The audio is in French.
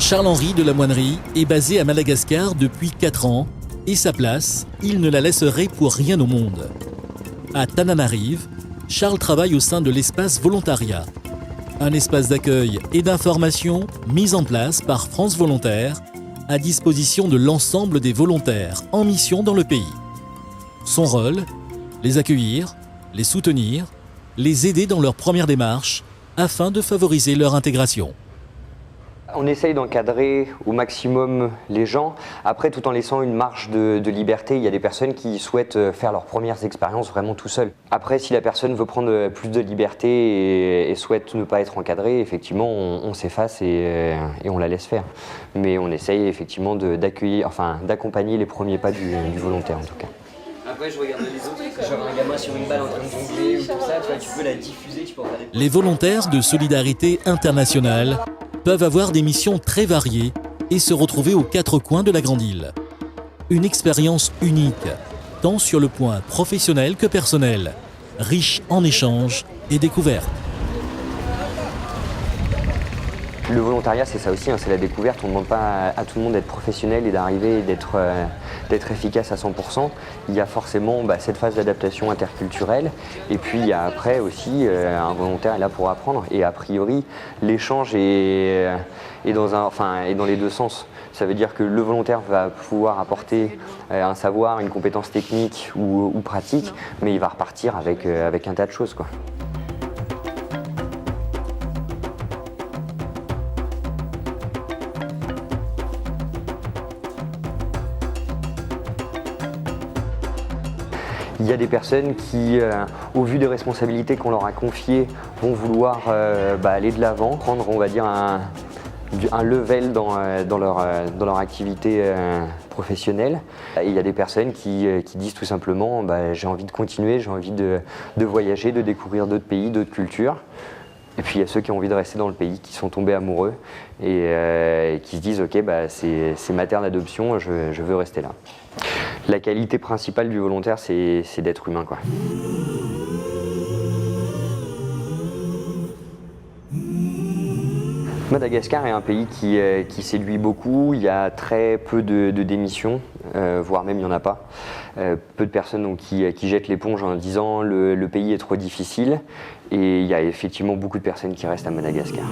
Charles-Henri de la Moinerie est basé à Madagascar depuis 4 ans et sa place, il ne la laisserait pour rien au monde. À Tananarive, Charles travaille au sein de l'espace Volontariat, un espace d'accueil et d'information mis en place par France Volontaires à disposition de l'ensemble des volontaires en mission dans le pays. Son rôle, les accueillir, les soutenir, les aider dans leur première démarche afin de favoriser leur intégration. On essaye d'encadrer au maximum les gens, après tout en laissant une marge de liberté. Il y a des personnes qui souhaitent faire leurs premières expériences vraiment tout seuls. Après, si la personne veut prendre plus de liberté et souhaite ne pas être encadrée, effectivement, on s'efface et on la laisse faire. Mais on essaye effectivement d'accompagner les premiers pas du volontaire en tout cas. Après, je regarde les autres, genre un gamin sur une balle en train de jongler ou tout ça, tu peux la diffuser, tu peux en faire des... Les volontaires de solidarité internationale peuvent avoir des missions très variées et se retrouver aux 4 coins de la Grande Île. Une expérience unique, tant sur le point professionnel que personnel, riche en échanges et découvertes. Le volontariat, c'est ça aussi, c'est la découverte. On ne demande pas à tout le monde d'être professionnel et d'arriver et d'être efficace à 100%. Il y a forcément cette phase d'adaptation interculturelle. Et puis il y a après aussi, un volontaire est là pour apprendre. Et a priori, l'échange est dans les deux sens. Ça veut dire que le volontaire va pouvoir apporter un savoir, une compétence technique ou pratique, mais il va repartir avec un tas de choses, quoi. Il y a des personnes qui, au vu des responsabilités qu'on leur a confiées, vont vouloir aller de l'avant, prendre, on va dire, un level dans leur activité professionnelle. Et il y a des personnes qui disent tout simplement j'ai envie de continuer, j'ai envie de voyager, de découvrir d'autres pays, d'autres cultures. Et puis il y a ceux qui ont envie de rester dans le pays, qui sont tombés amoureux et qui se disent ok, c'est ma terre d'adoption, je veux rester là. La qualité principale du volontaire, c'est d'être humain, quoi. Madagascar est un pays qui séduit beaucoup. Il y a très peu de démissions, voire même il n'y en a pas. Peu de personnes qui jettent l'éponge en disant le pays est trop difficile. Et il y a effectivement beaucoup de personnes qui restent à Madagascar.